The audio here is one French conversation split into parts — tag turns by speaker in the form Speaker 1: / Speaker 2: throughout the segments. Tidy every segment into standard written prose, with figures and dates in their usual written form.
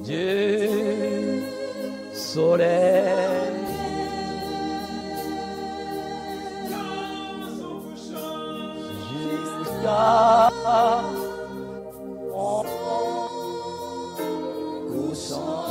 Speaker 1: du soleil jusqu'à mon couchant.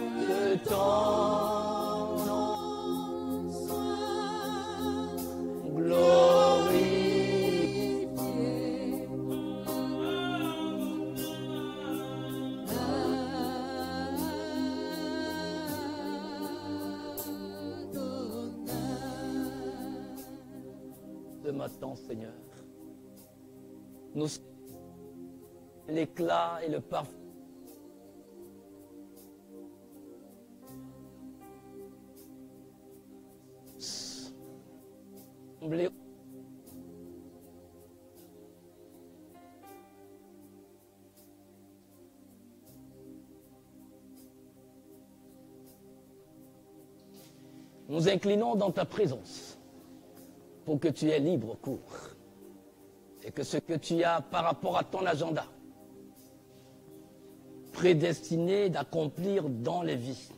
Speaker 1: Que ton matin, Seigneur, nous l'éclat et le parfum nous inclinons dans ta présence pour que tu aies libre cours et que ce que tu as par rapport à ton agenda prédestiné d'accomplir dans les vies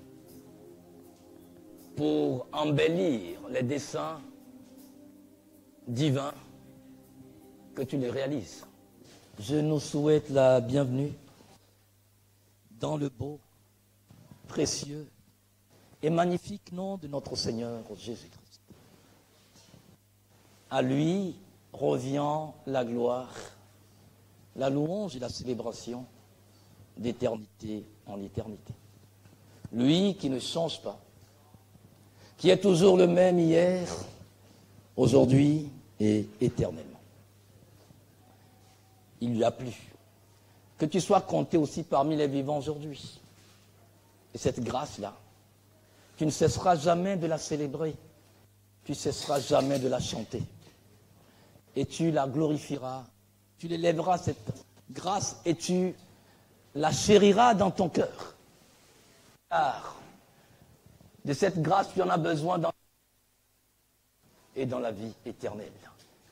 Speaker 1: pour embellir les desseins divins, que tu les réalises. Je nous souhaite la bienvenue dans le beau, précieux et magnifique nom de notre Seigneur Jésus-Christ. À lui revient la gloire, la louange et la célébration d'éternité en éternité. Lui qui ne change pas, qui est toujours le même hier, aujourd'hui et éternellement. Il lui a plu que tu sois compté aussi parmi les vivants aujourd'hui. Et cette grâce-là, tu ne cesseras jamais de la célébrer, tu ne cesseras jamais de la chanter. Et tu la glorifieras, tu l'élèveras cette grâce et tu la chériras dans ton cœur. Car de cette grâce, tu en as besoin dans et dans la vie éternelle.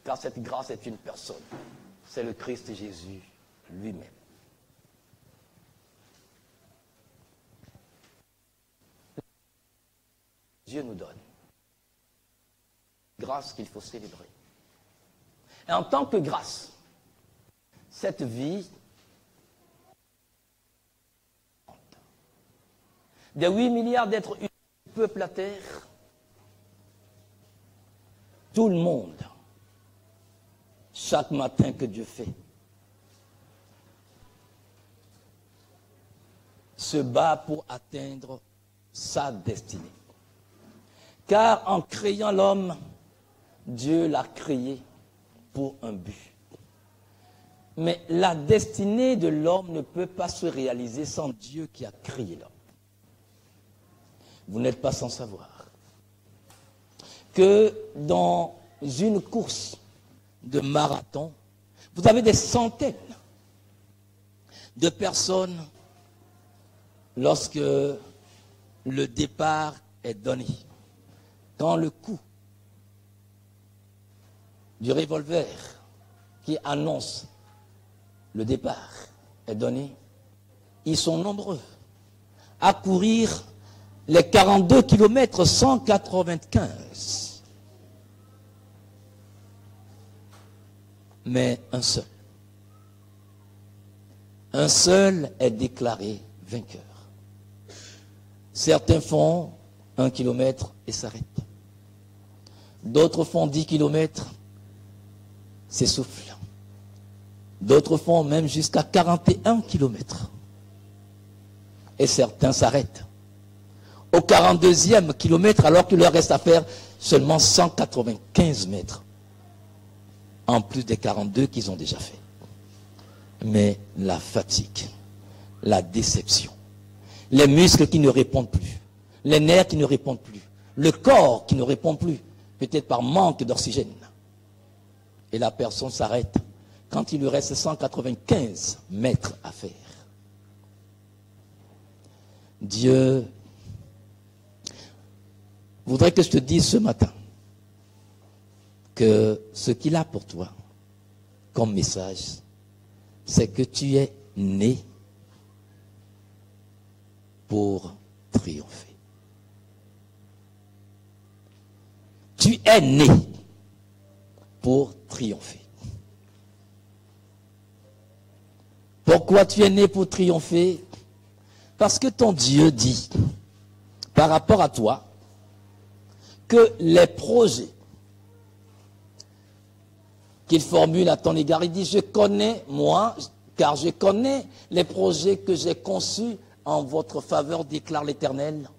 Speaker 1: Car cette grâce est une personne. C'est le Christ Jésus lui-même. Dieu nous donne grâce qu'il faut célébrer. Et en tant que grâce, cette vie des 8 milliards d'êtres humains peuple à terre, tout le monde, chaque matin que Dieu fait, se bat pour atteindre sa destinée. Car en créant l'homme, Dieu l'a créé pour un but. Mais la destinée de l'homme ne peut pas se réaliser sans Dieu qui a créé l'homme. Vous n'êtes pas sans savoir que dans une course de marathon, vous avez des centaines de personnes lorsque le départ est donné. Quand le coup du revolver qui annonce le départ est donné, ils sont nombreux à courir les 42 km 195. Mais un seul est déclaré vainqueur. Certains font 1 kilomètre et s'arrêtent. D'autres font 10 kilomètres, s'essoufflent. D'autres font même jusqu'à 41 kilomètres. Et certains s'arrêtent. Au 42e kilomètre, alors qu'il leur reste à faire seulement 195 mètres. En plus des 42 qu'ils ont déjà fait. Mais la fatigue, la déception, les muscles qui ne répondent plus, les nerfs qui ne répondent plus, le corps qui ne répond plus, peut-être par manque d'oxygène. Et la personne s'arrête quand il lui reste 195 mètres à faire. Dieu voudrait que je te dise ce matin que ce qu'il a pour toi comme message, c'est que tu es né pour triompher. Tu es né pour triompher. Pourquoi tu es né pour triompher? Parce que ton Dieu dit, par rapport à toi, que les projets qu'il formule à ton égard, il dit, je connais, moi, car je connais les projets que j'ai conçus en votre faveur, déclare l'Éternel.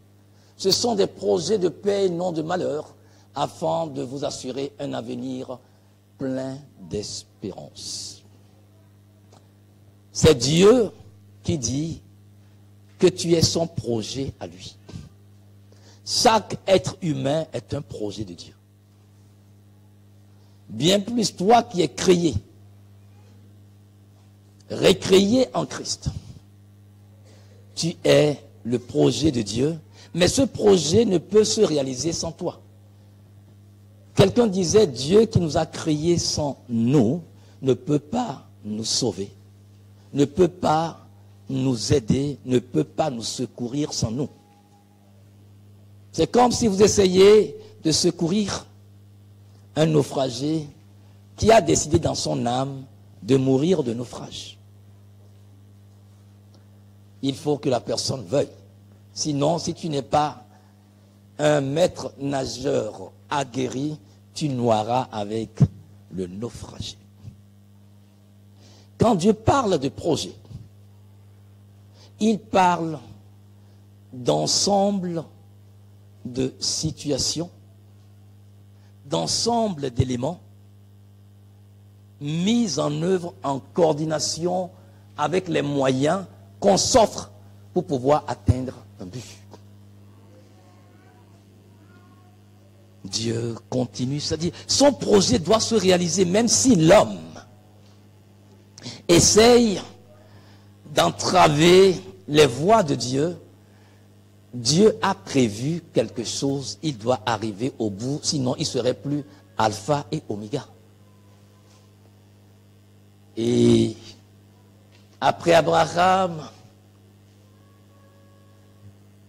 Speaker 1: Ce sont des projets de paix et non de malheur, afin de vous assurer un avenir plein d'espérance. C'est Dieu qui dit que tu es son projet à lui. Chaque être humain est un projet de Dieu. Bien plus toi qui es créé, recréé en Christ. Tu es le projet de Dieu, mais ce projet ne peut se réaliser sans toi. Quelqu'un disait, Dieu qui nous a créés sans nous ne peut pas nous sauver, ne peut pas nous aider, ne peut pas nous secourir sans nous. C'est comme si vous essayez de secourir un naufragé qui a décidé dans son âme de mourir de naufrage. Il faut que la personne veuille. Sinon, si tu n'es pas un maître nageur aguerri, tu noieras avec le naufragé. Quand Dieu parle de projet, il parle d'ensemble de situations, d'ensemble d'éléments mis en œuvre en coordination avec les moyens qu'on s'offre pour pouvoir atteindre un but. Dieu continue, c'est-à-dire son projet doit se réaliser même si l'homme essaye d'entraver les voies de Dieu. Dieu a prévu quelque chose, il doit arriver au bout, sinon il ne serait plus alpha et oméga. Et après Abraham,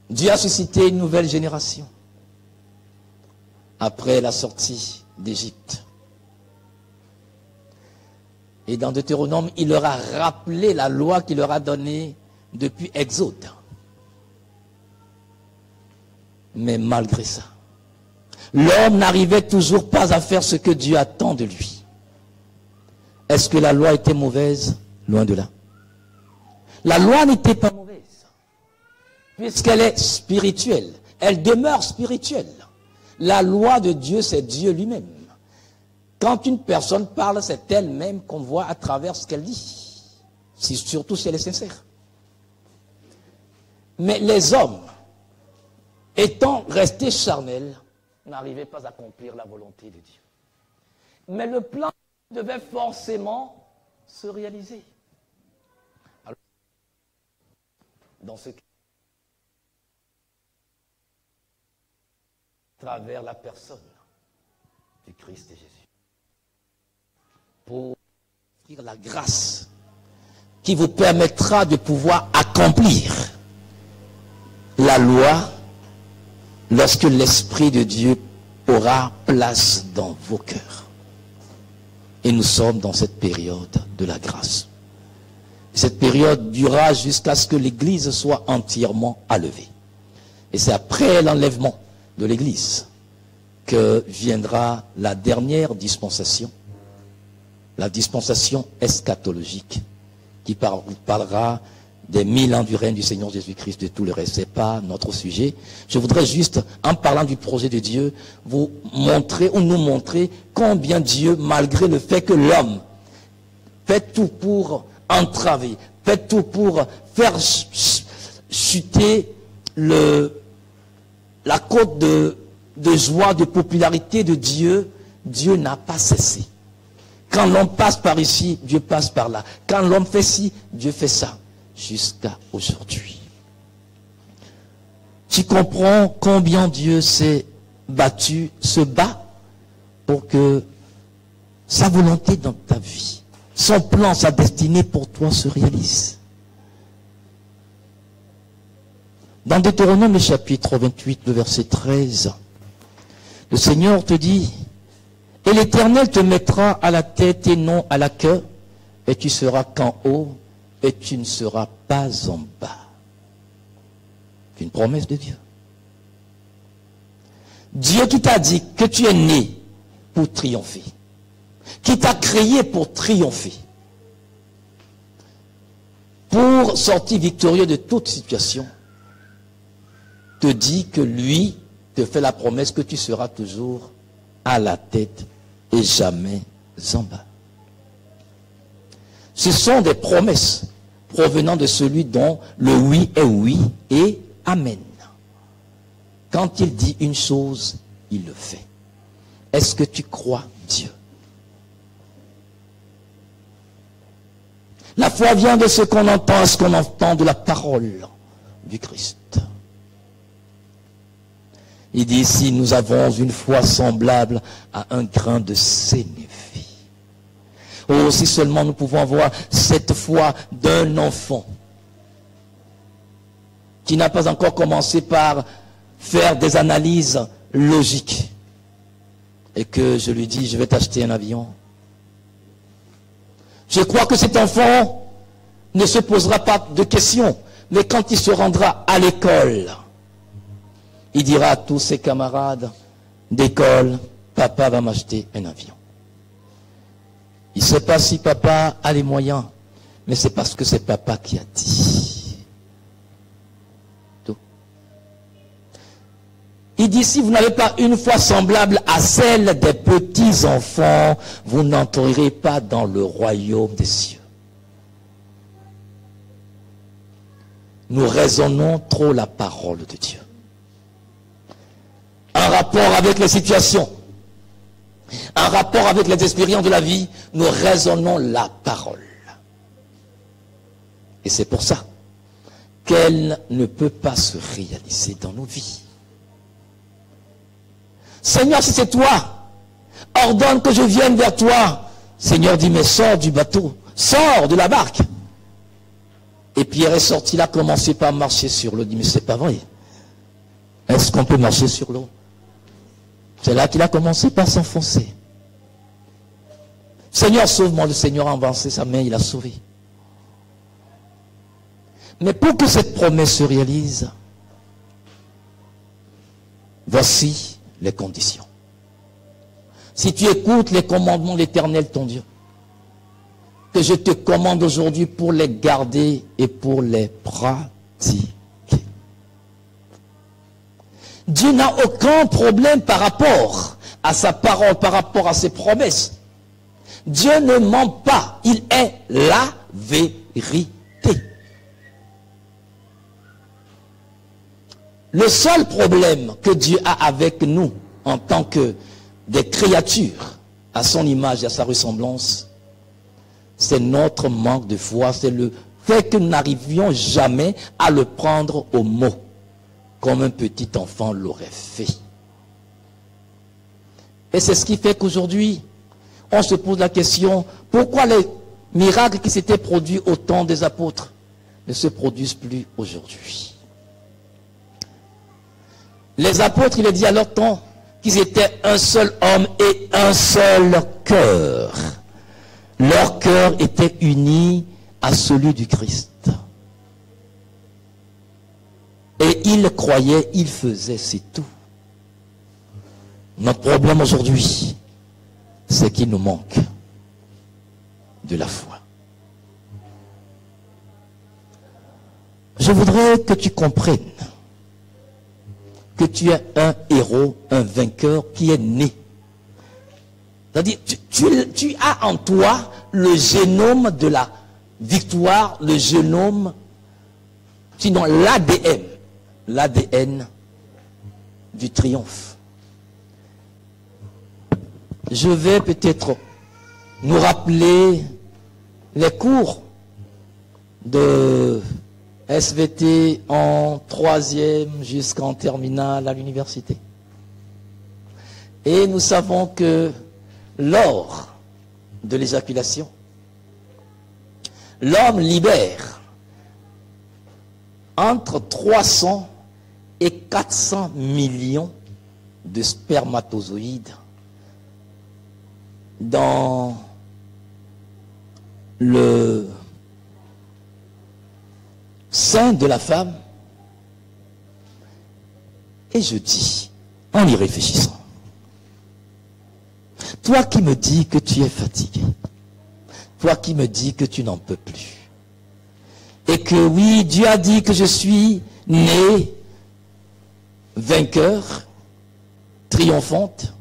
Speaker 1: Dieu a suscité une nouvelle génération. Après la sortie d'Égypte. Et dans Deutéronome, il leur a rappelé la loi qu'il leur a donnée depuis Exode. Mais malgré ça, l'homme n'arrivait toujours pas à faire ce que Dieu attend de lui. Est-ce que la loi était mauvaise? Loin de là. La loi n'était pas mauvaise, puisqu'elle est spirituelle. Elle demeure spirituelle. La loi de Dieu, c'est Dieu lui-même. Quand une personne parle, c'est elle-même qu'on voit à travers ce qu'elle dit. Surtout si elle est sincère. Mais les hommes, étant restés charnels, n'arrivaient pas à accomplir la volonté de Dieu. Mais le plan devait forcément se réaliser. Alors, dans ce cas, à travers la personne du Christ et Jésus, pour offrir la grâce qui vous permettra de pouvoir accomplir la loi lorsque l'Esprit de Dieu aura place dans vos cœurs. Et nous sommes dans cette période de la grâce. Cette période durera jusqu'à ce que l'Église soit entièrement enlevée. Et c'est après l'enlèvement de l'Église que viendra la dernière dispensation, la dispensation eschatologique, qui parlera des 1000 ans du règne du Seigneur Jésus-Christ, de tout le reste. Ce n'est pas notre sujet. Je voudrais juste, en parlant du projet de Dieu, vous montrer ou nous montrer combien Dieu, malgré le fait que l'homme fait tout pour entraver, fait tout pour faire chuter la côte de joie, de popularité de Dieu, Dieu n'a pas cessé. Quand l'homme passe par ici, Dieu passe par là. Quand l'homme fait ci, Dieu fait ça. Jusqu'à aujourd'hui. Tu comprends combien Dieu s'est battu, se bat pour que sa volonté dans ta vie, son plan, sa destinée pour toi se réalise. Dans Deutéronome chapitre 28, le verset 13, le Seigneur te dit, et l'Éternel te mettra à la tête et non à la queue, et tu seras qu'en haut, et tu ne seras pas en bas. C'est une promesse de Dieu. Dieu qui t'a dit que tu es né pour triompher, qui t'a créé pour triompher, pour sortir victorieux de toute situation, te dit que lui te fait la promesse que tu seras toujours à la tête et jamais en bas. Ce sont des promesses provenant de celui dont le oui est oui et amen. Quand il dit une chose, il le fait. Est-ce que tu crois Dieu? La foi vient de ce qu'on entend, ce qu'on entend de la parole du Christ. Il dit ici, nous avons une foi semblable à un grain de sénévé. Oh, si seulement nous pouvons avoir cette foi d'un enfant qui n'a pas encore commencé par faire des analyses logiques et que je lui dis, je vais t'acheter un avion. Je crois que cet enfant ne se posera pas de questions, mais quand il se rendra à l'école, il dira à tous ses camarades d'école, papa va m'acheter un avion. Il ne sait pas si papa a les moyens, mais c'est parce que c'est papa qui a dit. Tout. Il dit, si vous n'avez pas une foi semblable à celle des petits enfants, vous n'entrerez pas dans le royaume des cieux. Nous raisonnons trop la parole de Dieu. Un rapport avec les situations, un rapport avec les expériences de la vie, nous raisonnons la parole. Et c'est pour ça qu'elle ne peut pas se réaliser dans nos vies. Seigneur, si c'est toi, ordonne que je vienne vers toi. Seigneur dit, mais sors du bateau, sors de la barque. Et Pierre est sorti là, commencé par marcher sur l'eau. Il dit, mais c'est pas vrai. Est-ce qu'on peut marcher sur l'eau? C'est là qu'il a commencé par s'enfoncer. Seigneur, sauve-moi. Le Seigneur a avancé sa main, il a sauvé. Mais pour que cette promesse se réalise, voici les conditions. Si tu écoutes les commandements de l'Éternel, ton Dieu, que je te commande aujourd'hui pour les garder et pour les pratiquer. Dieu n'a aucun problème par rapport à sa parole, par rapport à ses promesses. Dieu ne ment pas, il est la vérité. Le seul problème que Dieu a avec nous en tant que des créatures à son image et à sa ressemblance, c'est notre manque de foi, c'est le fait que nous n'arrivions jamais à le prendre au mot, comme un petit enfant l'aurait fait. Et c'est ce qui fait qu'aujourd'hui, on se pose la question, pourquoi les miracles qui s'étaient produits au temps des apôtres ne se produisent plus aujourd'hui? Les apôtres, il est dit à leur temps qu'ils étaient un seul homme et un seul cœur. Leur cœur était uni à celui du Christ. Et ils croyaient, ils faisaient, c'est tout. Notre problème aujourd'hui, c'est qu'il nous manque de la foi. Je voudrais que tu comprennes que tu es un héros, un vainqueur qui est né. C'est-à-dire, tu as en toi le génome de la victoire, le génome, sinon l'ADN du triomphe. Je vais peut-être nous rappeler les cours de SVT en 3e jusqu'en terminale à l'université. Et nous savons que lors de l'éjaculation, l'homme libère entre 300 et 400 millions de spermatozoïdes dans le sein de la femme. Et je dis, en y réfléchissant, toi qui me dis que tu es fatigué, toi qui me dis que tu n'en peux plus, et que oui, Dieu a dit que je suis né vainqueur, triomphante,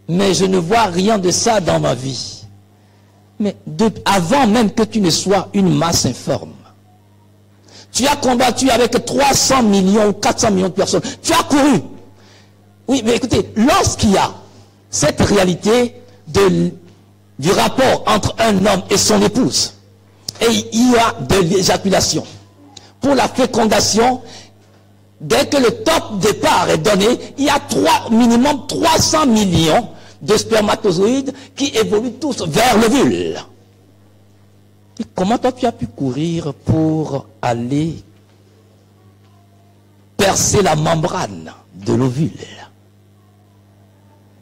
Speaker 1: mais je ne vois rien de ça dans ma vie. Mais avant même que tu ne sois une masse informe, tu as combattu avec 300 millions ou 400 millions de personnes. Tu as couru. Oui, mais écoutez, lorsqu'il y a cette réalité du rapport entre un homme et son épouse, et il y a de l'éjaculation, pour la fécondation, dès que le top départ est donné, il y a minimum 300 millions de spermatozoïdes qui évoluent tous vers l'ovule. Et comment toi tu as pu courir pour aller percer la membrane de l'ovule?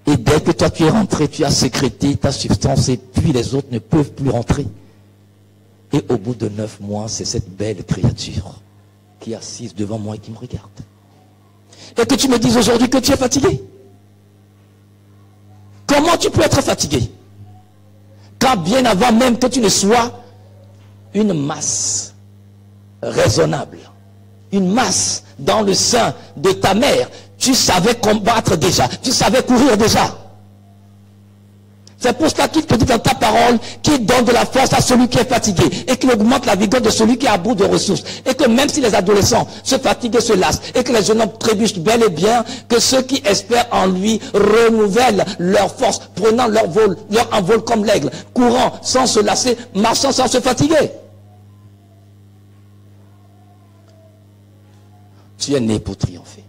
Speaker 1: Et dès que toi tu es rentré, tu as sécrété ta substance et puis les autres ne peuvent plus rentrer. Et au bout de 9 mois, c'est cette belle créature qui est assise devant moi et qui me regarde. Et que tu me dises aujourd'hui que tu es fatigué. Comment tu peux être fatigué? Quand bien avant même que tu ne sois une masse raisonnable, une masse dans le sein de ta mère, tu savais combattre déjà, tu savais courir déjà. C'est pour cela qu'il te dit dans ta parole qu'il donne de la force à celui qui est fatigué et qu'il augmente la vigueur de celui qui est à bout de ressources. Et que même si les adolescents se fatiguent et se lassent et que les jeunes hommes trébuchent bel et bien, que ceux qui espèrent en lui renouvellent leur force, prenant leur envol comme l'aigle, courant sans se lasser, marchant sans se fatiguer. Tu es né pour triompher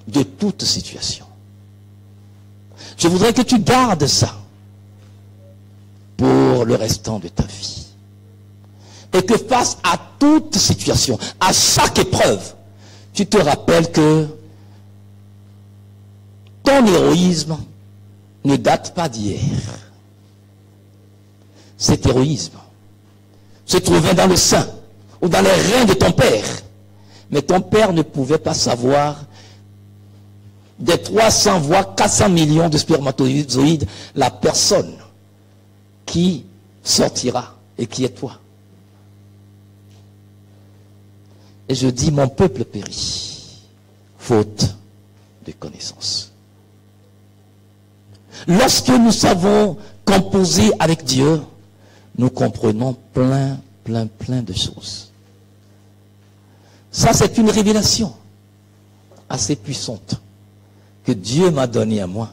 Speaker 1: de toute situation. Je voudrais que tu gardes ça pour le restant de ta vie. Et que face à toute situation, à chaque épreuve, tu te rappelles que ton héroïsme ne date pas d'hier. Cet héroïsme se trouvait dans le sein ou dans les reins de ton père. Mais ton père ne pouvait pas savoir des 300 voire 400 millions de spermatozoïdes, la personne qui sortira et qui est toi. Et je dis, mon peuple périt, faute de connaissance. Lorsque nous savons composer avec Dieu, nous comprenons plein de choses. Ça, c'est une révélation assez puissante que Dieu m'a donné à moi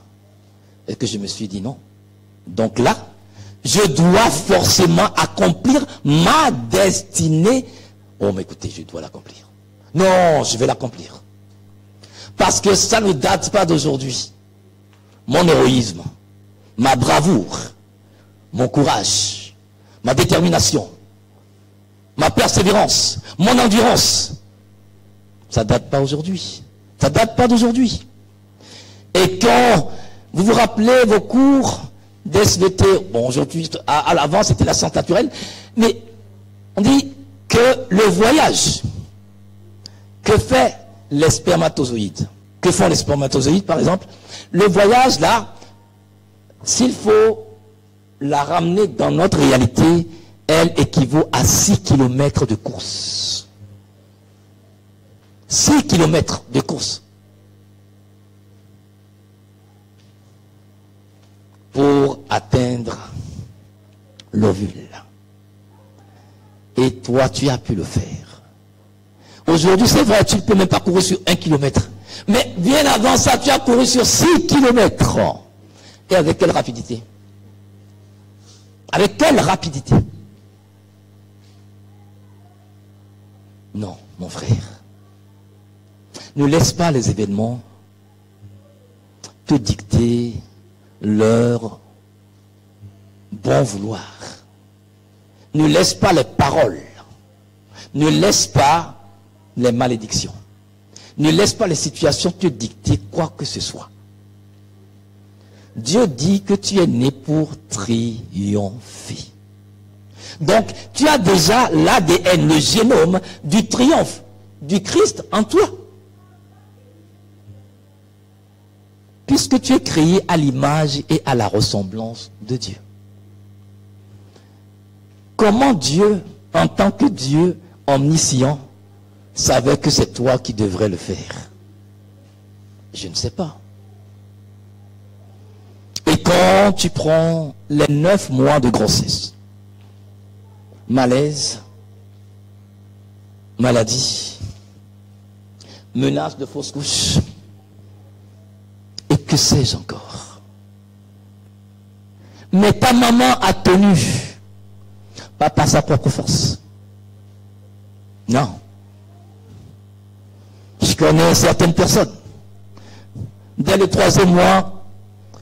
Speaker 1: et que je me suis dit non. Donc là, je dois forcément accomplir ma destinée. Oh, mais écoutez, je dois l'accomplir. Non, je vais l'accomplir. Parce que ça ne date pas d'aujourd'hui. Mon héroïsme, ma bravoure, mon courage, ma détermination, ma persévérance, mon endurance, ça ne date pas aujourd'hui. Ça ne date pas d'aujourd'hui. Et quand vous vous rappelez vos cours d'SVT, bon aujourd'hui, à l'avant c'était la science naturelle, mais on dit que le voyage que fait les spermatozoïdes que font les spermatozoïdes, par exemple, le voyage, là, s'il faut la ramener dans notre réalité, elle équivaut à 6 km de course. 6 km de course. Pour atteindre l'ovule. Et toi, tu as pu le faire. Aujourd'hui, c'est vrai, tu ne peux même pas courir sur 1 km. Mais bien avant ça, tu as couru sur 6 km. Et avec quelle rapidité? Avec quelle rapidité? Non, mon frère. Ne laisse pas les événements te dicter leur bon vouloir. Ne laisse pas les paroles. Ne laisse pas les malédictions. Ne laisse pas les situations te dicter quoi que ce soit. Dieu dit que tu es né pour triompher. Donc, tu as déjà l'ADN, le génome du triomphe du Christ en toi. Puisque tu es créé à l'image et à la ressemblance de Dieu. Comment Dieu, en tant que Dieu omniscient, savait que c'est toi qui devrais le faire? Je ne sais pas. Et quand tu prends les 9 mois de grossesse, malaise, maladie, menace de fausse couche, et que sais-je encore? Mais ta maman a tenu, pas par sa propre force. Non. Je connais certaines personnes. Dès le 3e mois,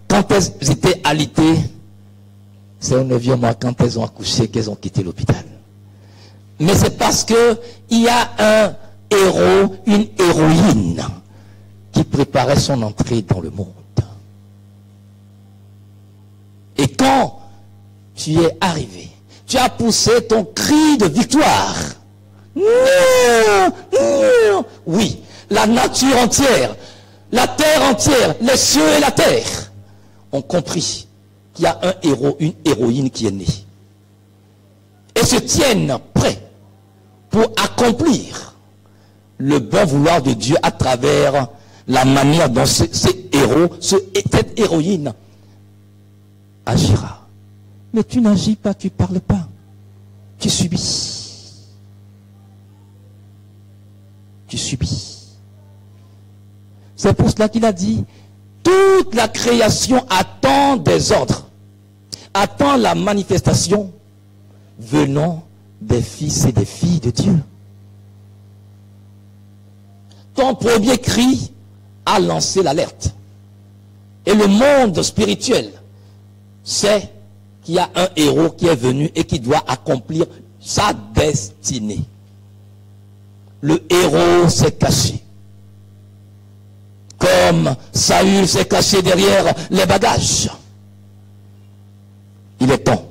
Speaker 1: quand elles étaient alitées, c'est au 9e mois, quand elles ont accouché, qu'elles ont quitté l'hôpital. Mais c'est parce que il y a un héros, une héroïne, qui préparait son entrée dans le monde. Et quand tu es arrivé, tu as poussé ton cri de victoire. Non, non. Oui, la nature entière, la terre entière, les cieux et la terre ont compris qu'il y a un héros, une héroïne qui est née. Et se tiennent prêts pour accomplir le bon vouloir de Dieu à travers la manière dont ce héros, cette héroïne agira. Mais tu n'agis pas, tu ne parles pas. Tu subis. Tu subis. C'est pour cela qu'il a dit, toute la création attend des ordres, attend la manifestation venant des fils et des filles de Dieu. Ton premier cri a lancé l'alerte. Et le monde spirituel sait qu'il y a un héros qui est venu et qui doit accomplir sa destinée. Le héros s'est caché. Comme Saül s'est caché derrière les bagages. Il est temps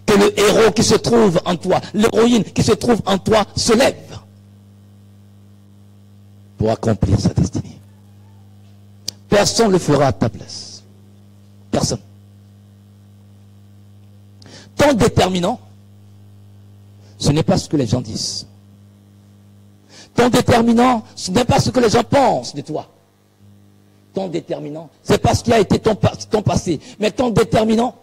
Speaker 1: que le héros qui se trouve en toi, l'héroïne qui se trouve en toi, se lève pour accomplir sa destinée. Personne ne le fera à ta place. Personne. Ton déterminant, ce n'est pas ce que les gens disent. Ton déterminant, ce n'est pas ce que les gens pensent de toi. Ton déterminant, c'est pas ce qui a été ton passé. Mais ton déterminant,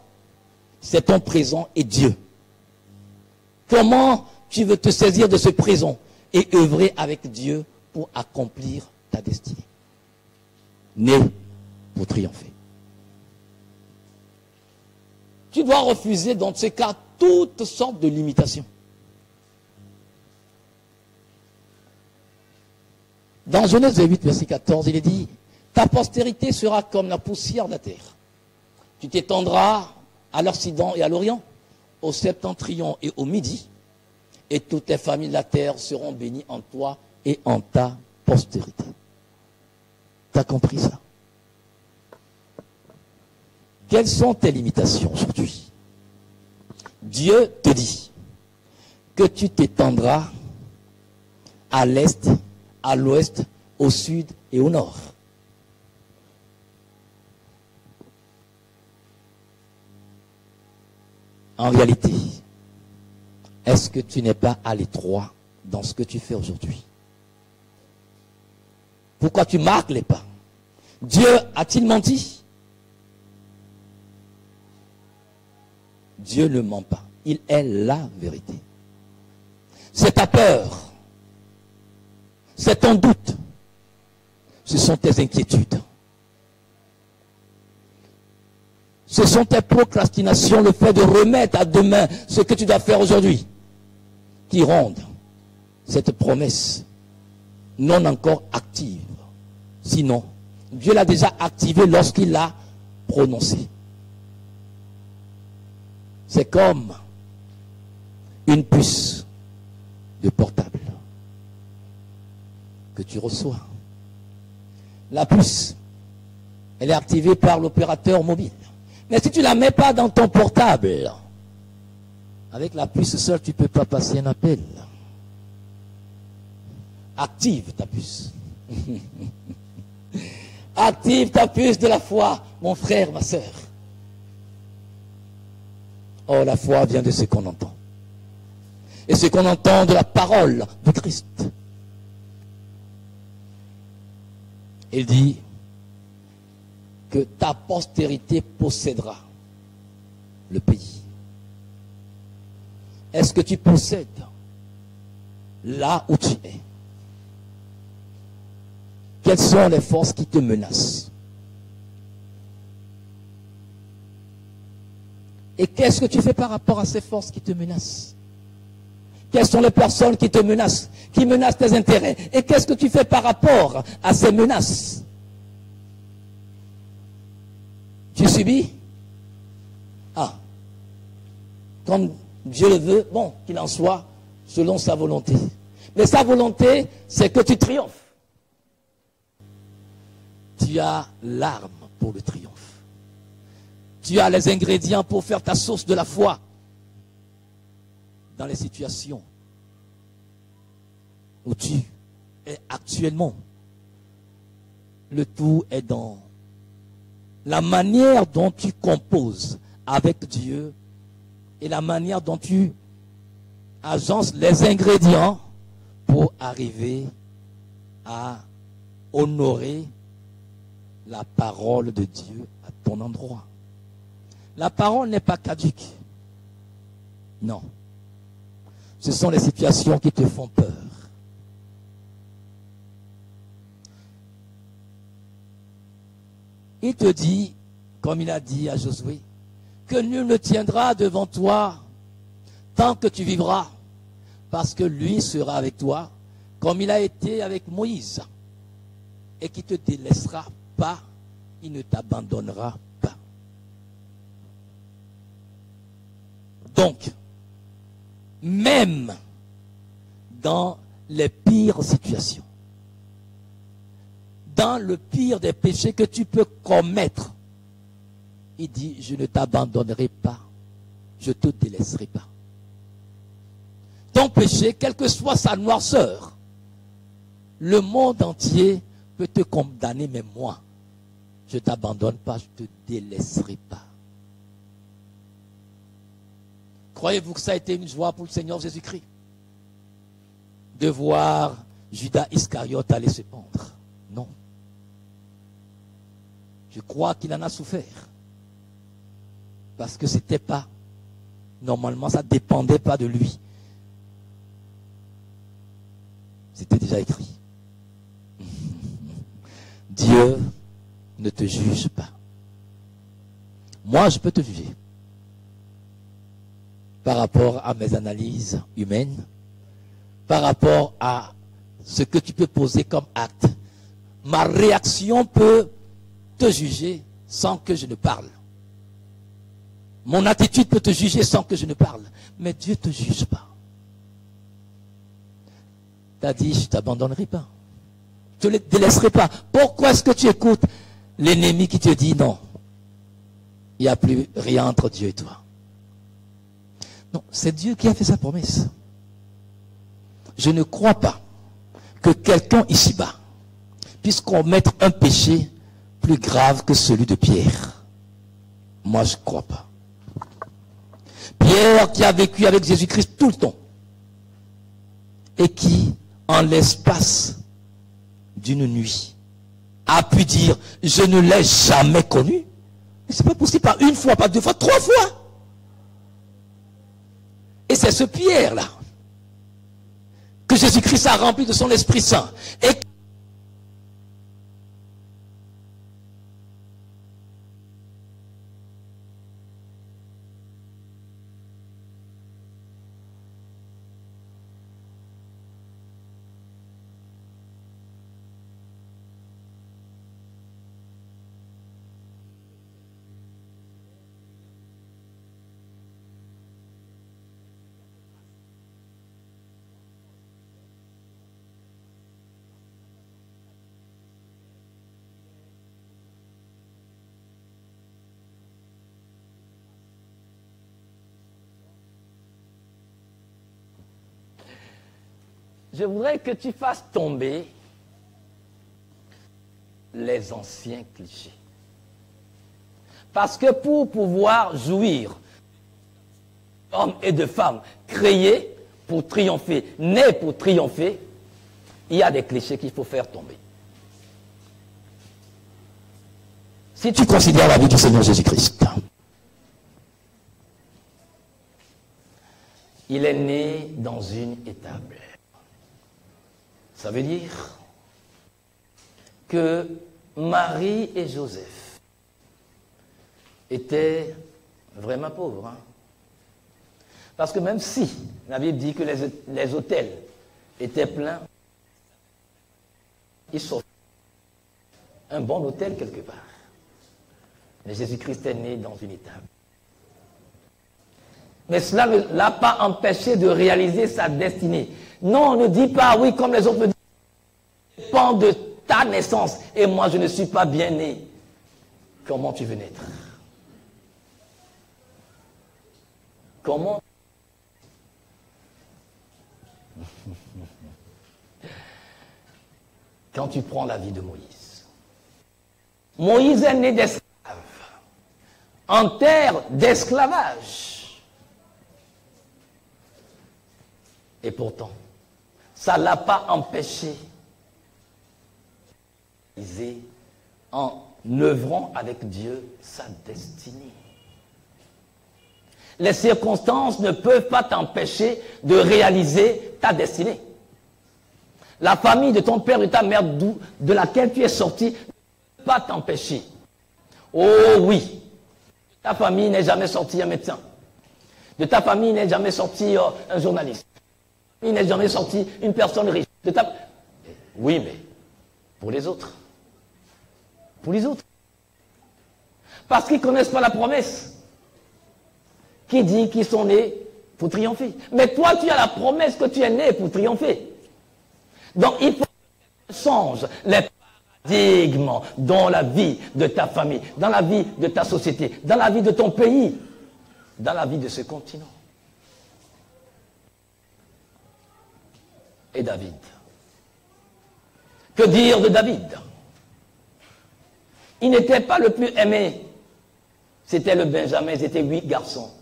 Speaker 1: c'est ton présent et Dieu. Comment tu veux te saisir de ce présent et œuvrer avec Dieu pour accomplir ta destinée? Né pour triompher. Tu dois refuser dans ce cas toutes sortes de limitations. Dans Genèse 8, verset 14, il est dit, ta postérité sera comme la poussière de la terre. Tu t'étendras à l'Occident et à l'Orient, au septentrion et au midi, et toutes les familles de la terre seront bénies en toi et en ta postérité. Tu as compris ça? Quelles sont tes limitations aujourd'hui? Dieu te dit que tu t'étendras à l'est, à l'ouest, au sud et au nord. En réalité, est-ce que tu n'es pas à l'étroit dans ce que tu fais aujourd'hui? Pourquoi tu marques les pas? Dieu a-t-il menti? Dieu ne ment pas. Il est la vérité. C'est ta peur. C'est ton doute. Ce sont tes inquiétudes. Ce sont tes procrastinations, le fait de remettre à demain ce que tu dois faire aujourd'hui, qui rendent cette promesse non encore active. Sinon, Dieu l'a déjà activée lorsqu'il l'a prononcée. C'est comme une puce de portable que tu reçois. La puce, elle est activée par l'opérateur mobile. Mais si tu ne la mets pas dans ton portable, avec la puce seule, tu ne peux pas passer un appel. Active ta puce. Active ta puce de la foi, mon frère, ma sœur. Oh, la foi vient de ce qu'on entend. Et ce qu'on entend de la parole de Christ. Il dit que ta postérité possédera le pays. Est-ce que tu possèdes là où tu es? Quelles sont les forces qui te menacent? Et qu'est-ce que tu fais par rapport à ces forces qui te menacent? Quelles sont les personnes qui te menacent, qui menacent tes intérêts? Et qu'est-ce que tu fais par rapport à ces menaces? Tu subis? Ah, comme Dieu le veut, bon, qu'il en soit selon sa volonté. Mais sa volonté, c'est que tu triomphes. Tu as l'arme pour le triomphe. Tu as les ingrédients pour faire ta source de la foi dans les situations où tu es actuellement. Le tout est dans la manière dont tu composes avec Dieu et la manière dont tu agences les ingrédients pour arriver à honorer la parole de Dieu à ton endroit. La parole n'est pas caduque. Non. Ce sont les situations qui te font peur. Il te dit, comme il a dit à Josué, que nul ne tiendra devant toi tant que tu vivras, parce que lui sera avec toi, comme il a été avec Moïse, et qui ne te délaissera pas, il ne t'abandonnera pas. Donc, même dans les pires situations, dans le pire des péchés que tu peux commettre, il dit, je ne t'abandonnerai pas, je ne te délaisserai pas. Ton péché, quelle que soit sa noirceur, le monde entier peut te condamner, mais moi, je ne t'abandonne pas, je ne te délaisserai pas. Croyez-vous que ça a été une joie pour le Seigneur Jésus-Christ de voir Judas Iscariote aller se pendre? Non. Je crois qu'il en a souffert. Parce que c'était pas, normalement, ça ne dépendait pas de lui. C'était déjà écrit. Dieu ne te juge pas. Moi, je peux te juger. Par rapport à mes analyses humaines, par rapport à ce que tu peux poser comme acte. Ma réaction peut te juger sans que je ne parle. Mon attitude peut te juger sans que je ne parle. Mais Dieu ne te juge pas. Tu as dit, je ne t'abandonnerai pas. Je ne te délaisserai pas. Pourquoi est-ce que tu écoutes l'ennemi qui te dit non? Il n'y a plus rien entre Dieu et toi. Non, c'est Dieu qui a fait sa promesse. Je ne crois pas que quelqu'un ici-bas puisse commettre un péché plus grave que celui de Pierre? Moi, je ne crois pas. Pierre qui a vécu avec Jésus-Christ tout le temps et qui, en l'espace d'une nuit, a pu dire, je ne l'ai jamais connu. Mais ce n'est pas possible, pas une fois, pas deux fois, trois fois. Et c'est ce Pierre-là que Jésus-Christ a rempli de son Esprit Saint. Et je voudrais que tu fasses tomber les anciens clichés. Parce que pour pouvoir jouir d'hommes et de femmes créés pour triompher, nés pour triompher, il y a des clichés qu'il faut faire tomber. Si tu considères la vie du Seigneur Jésus-Christ, il est né dans une étable. Ça veut dire que Marie et Joseph étaient vraiment pauvres. Hein? Parce que même si la Bible dit que les hôtels étaient pleins, ils s'offraient un bon hôtel quelque part. Mais Jésus-Christ est né dans une étable. Mais cela ne l'a pas empêché de réaliser sa destinée. Non, ne dis pas, oui, comme les autres me disent, ça dépend de ta naissance. Et moi, je ne suis pas bien né. Comment tu veux naître? Comment? Quand tu prends la vie de Moïse. Moïse est né d'esclave, en terre d'esclavage. Et pourtant, ça ne l'a pas empêché en œuvrant avec Dieu sa destinée. Les circonstances ne peuvent pas t'empêcher de réaliser ta destinée. La famille de ton père, de ta mère, de laquelle tu es sorti, ne peut pas t'empêcher. Oh oui, ta famille n'est jamais sortie un médecin. De ta famille n'est jamais sorti un journaliste. Il n'est jamais sorti une personne riche. Oui, mais pour les autres. Pour les autres. Parce qu'ils ne connaissent pas la promesse. Qui dit qu'ils sont nés pour triompher. Mais toi, tu as la promesse que tu es né pour triompher. Donc, il faut que tu changes les paradigmes dans la vie de ta famille, dans la vie de ta société, dans la vie de ton pays, dans la vie de ce continent. Et David. Que dire de David? Il n'était pas le plus aimé. C'était le Benjamin, c'était 8 garçons.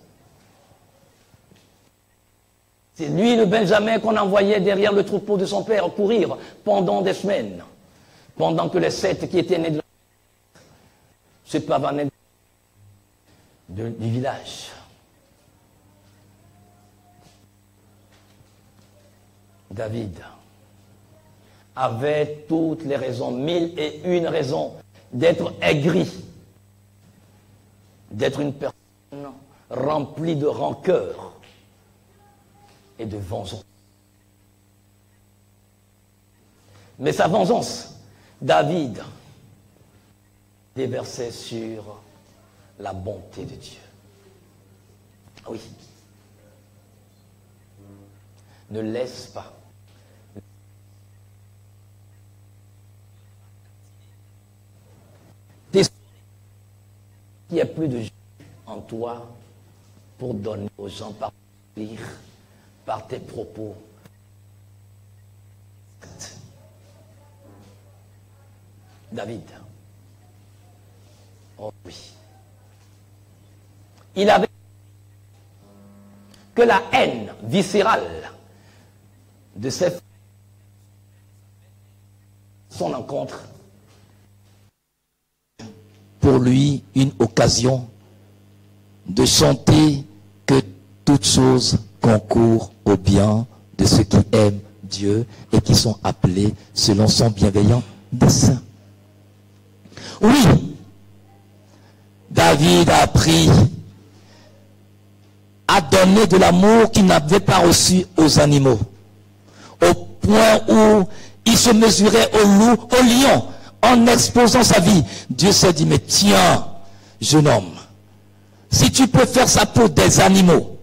Speaker 1: C'est lui, le Benjamin, qu'on envoyait derrière le troupeau de son père courir pendant des semaines. Pendant que les 7 qui étaient nés de se pavanaient du village. David avait toutes les raisons, 1001 raisons d'être aigri, d'être une personne remplie de rancœur et de vengeance. Mais sa vengeance, David déversait sur la bonté de Dieu. Oui. Ne laisse pas qu'il n'y ait plus de jus en toi pour donner aux gens par tes propos. David. Oh oui. Il avait que la haine viscérale de ses frères, son encontre, pour lui une occasion de chanter que toutes choses concourent au bien de ceux qui aiment Dieu et qui sont appelés selon son bienveillant dessein. Oui, David a appris à donner de l'amour qu'il n'avait pas reçu aux animaux, au point où il se mesurait au loup, au lion, en exposant sa vie. Dieu s'est dit, mais tiens, jeune homme, si tu peux faire ça pour des animaux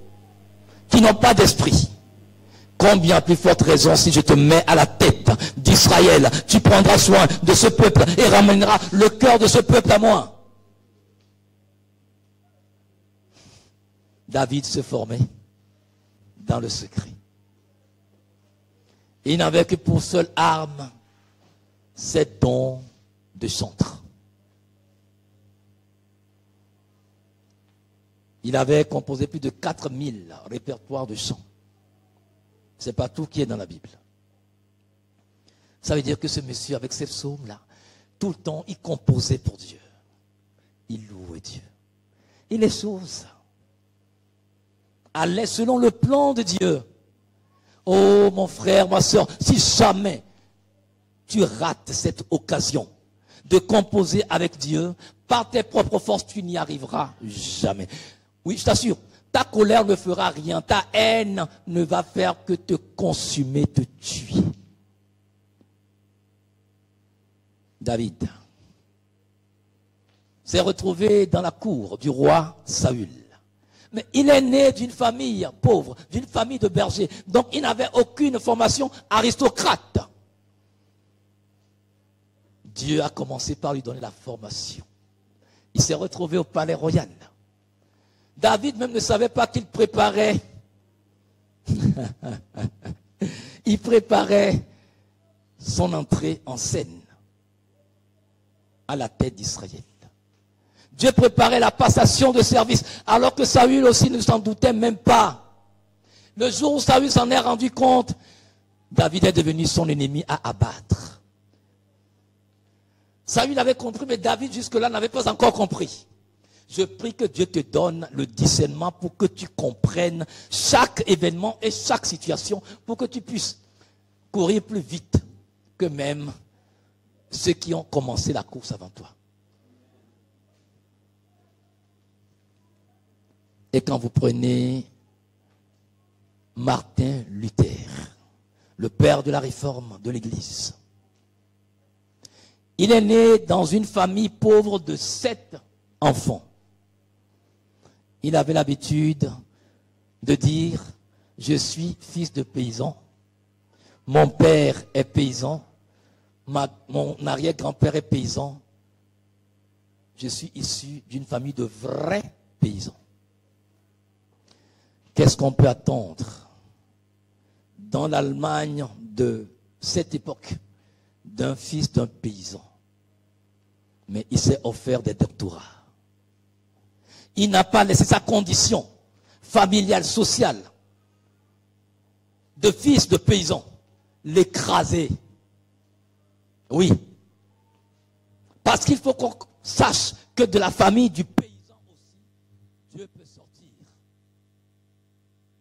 Speaker 1: qui n'ont pas d'esprit, combien plus forte raison si je te mets à la tête d'Israël, tu prendras soin de ce peuple et ramèneras le cœur de ce peuple à moi. David se formait dans le secret. Il n'avait que pour seule arme ses dons de chantre. Il avait composé plus de 4000 répertoires de chants. Ce n'est pas tout qui est dans la Bible. Ça veut dire que ce monsieur, avec ces psaumes-là, tout le temps, il composait pour Dieu. Il louait Dieu. Et les choses allaient selon le plan de Dieu. Oh, mon frère, ma soeur, si jamais tu rates cette occasion de composer avec Dieu, par tes propres forces, tu n'y arriveras jamais. Oui, je t'assure, ta colère ne fera rien, ta haine ne va faire que te consumer, te tuer. David s'est retrouvé dans la cour du roi Saül. Mais il est né d'une famille pauvre, d'une famille de bergers. Donc il n'avait aucune formation aristocrate. Dieu a commencé par lui donner la formation. Il s'est retrouvé au palais royal. David même ne savait pas qu'il préparait. Il préparait son entrée en scène à la tête d'Israël. Dieu préparait la passation de service, alors que Saül aussi ne s'en doutait même pas. Le jour où Saül s'en est rendu compte, David est devenu son ennemi à abattre. Saül avait compris, mais David jusque-là n'avait pas encore compris. Je prie que Dieu te donne le discernement pour que tu comprennes chaque événement et chaque situation, pour que tu puisses courir plus vite que même ceux qui ont commencé la course avant toi. Et quand vous prenez Martin Luther, le père de la réforme de l'Église, il est né dans une famille pauvre de 7 enfants. Il avait l'habitude de dire, je suis fils de paysan, mon père est paysan, mon arrière-grand-père est paysan, je suis issu d'une famille de vrais paysans. Qu'est-ce qu'on peut attendre dans l'Allemagne de cette époque d'un fils d'un paysan? Mais il s'est offert des doctorats. Il n'a pas laissé sa condition familiale, sociale, de fils de paysan, l'écraser. Oui. Parce qu'il faut qu'on sache que de la famille du paysan aussi, Dieu peut sortir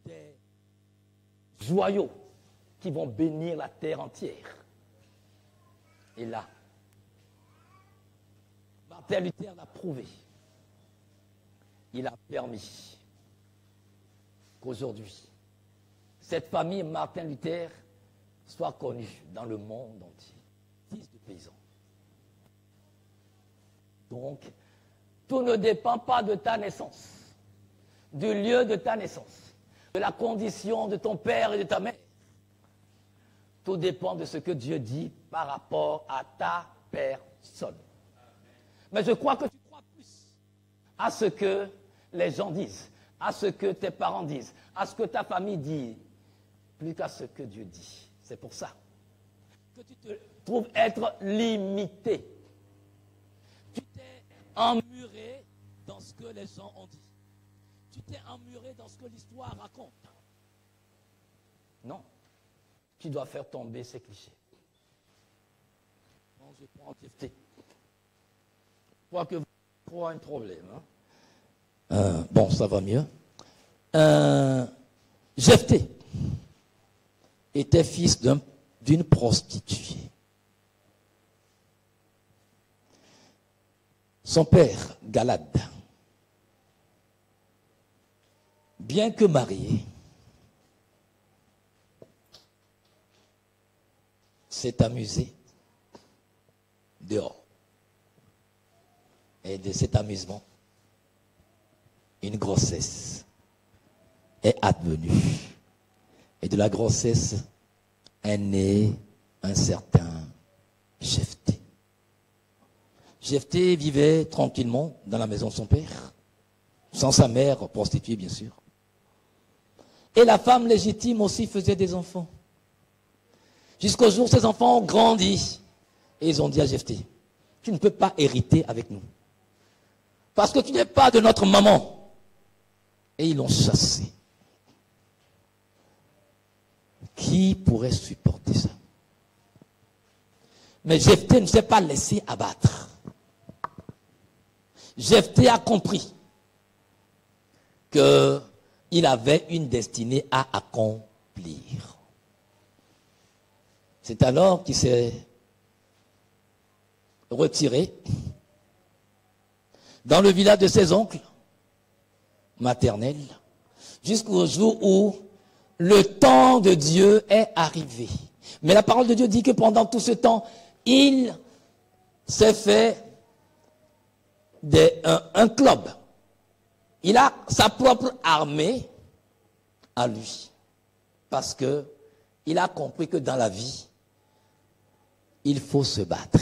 Speaker 1: des joyaux qui vont bénir la terre entière. Et là, Martin Luther l'a prouvé. Il a permis qu'aujourd'hui, cette famille Martin Luther soit connue dans le monde entier. Fils de paysan. Donc, tout ne dépend pas de ta naissance, du lieu de ta naissance, de la condition de ton père et de ta mère. Tout dépend de ce que Dieu dit par rapport à ta personne. Mais je crois que tu crois plus à ce que les gens disent, à ce que tes parents disent, à ce que ta famille dit, plus qu'à ce que Dieu dit. C'est pour ça que tu te trouves être limité emmuré dans ce que les gens ont dit. Tu t'es emmuré dans ce que l'histoire raconte. Non. Tu dois faire tomber ces clichés. Bon, je prends Jephthé. Je crois que vous avez un problème. Bon, ça va mieux. Jephthé était fils d'une prostituée. Son père, Galad, bien que marié, s'est amusé dehors. Et de cet amusement, une grossesse est advenue. Et de la grossesse est né un certain Jephthé. Jephthé vivait tranquillement dans la maison de son père, sans sa mère, prostituée bien sûr. Et la femme légitime aussi faisait des enfants. Jusqu'au jour où ces enfants ont grandi. Et ils ont dit à Jephthé, tu ne peux pas hériter avec nous. Parce que tu n'es pas de notre maman. Et ils l'ont chassé. Qui pourrait supporter ça? Mais Jephthé ne s'est pas laissé abattre. Jephthé a compris qu'il avait une destinée à accomplir. C'est alors qu'il s'est retiré dans le village de ses oncles maternels jusqu'au jour où le temps de Dieu est arrivé. Mais la parole de Dieu dit que pendant tout ce temps, il s'est fait un club. Il a sa propre armée à lui. Parce que il a compris que dans la vie, il faut se battre.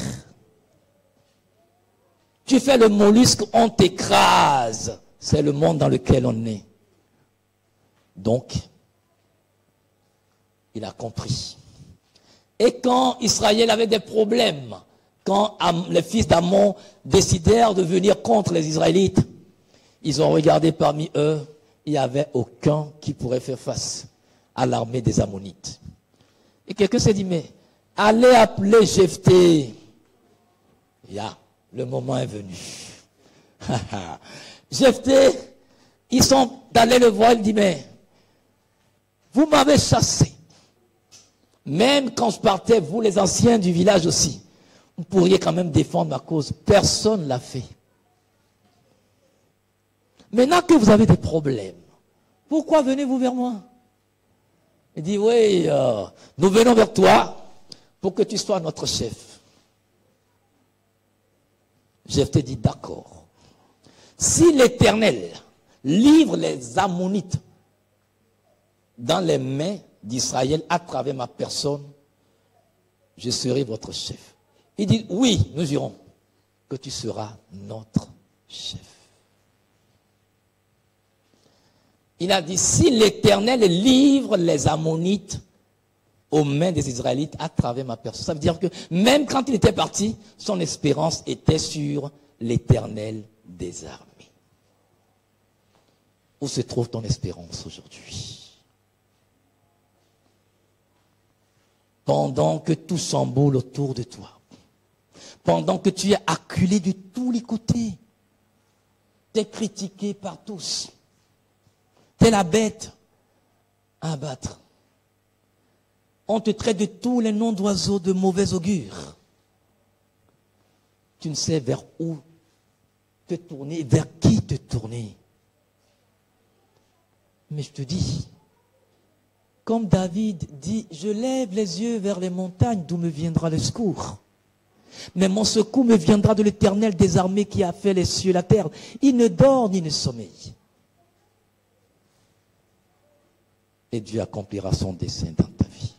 Speaker 1: Tu fais le mollusque, on t'écrase. C'est le monde dans lequel on est. Donc, il a compris. Et quand Israël avait des problèmes, quand les fils d'Amon décidèrent de venir contre les Israélites, ils ont regardé parmi eux, il n'y avait aucun qui pourrait faire face à l'armée des Ammonites. Et quelqu'un s'est dit, mais allez appeler Jephthé. Le moment est venu. Jephthé, ils sont allés le voir, il dit, mais vous m'avez chassé. Même quand je partais, vous les anciens du village aussi, vous pourriez quand même défendre ma cause. Personne ne l'a fait. Maintenant que vous avez des problèmes, pourquoi venez-vous vers moi? Il dit, oui, nous venons vers toi pour que tu sois notre chef. Jephthé dit, d'accord. Si l'Éternel livre les Ammonites dans les mains d'Israël à travers ma personne, je serai votre chef. Il dit, oui, nous irons, que tu seras notre chef. Il a dit, si l'Éternel livre les Ammonites aux mains des Israélites à travers ma personne, ça veut dire que même quand il était parti, son espérance était sur l'Éternel des armées. Où se trouve ton espérance aujourd'hui? Pendant que tout s'emboule autour de toi, pendant que tu es acculé de tous les côtés, tu es critiqué par tous, tu es la bête à abattre. On te traite de tous les noms d'oiseaux de mauvais augure. Tu ne sais vers où te tourner, vers qui te tourner. Mais je te dis, comme David dit, je lève les yeux vers les montagnes, d'où me viendra le secours. Mais mon secours me viendra de l'Éternel des armées qui a fait les cieux et la terre. Il ne dort ni ne sommeille. Et Dieu accomplira son dessein dans ta vie.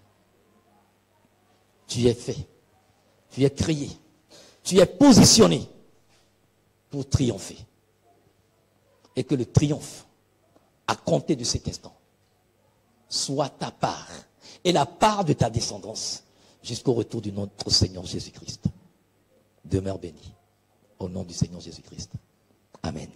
Speaker 1: Tu es fait, tu es créé, tu es positionné pour triompher. Et que le triomphe, à compter de cet instant, soit ta part et la part de ta descendance jusqu'au retour de notre Seigneur Jésus-Christ. Demeure béni. Au nom du Seigneur Jésus-Christ. Amen.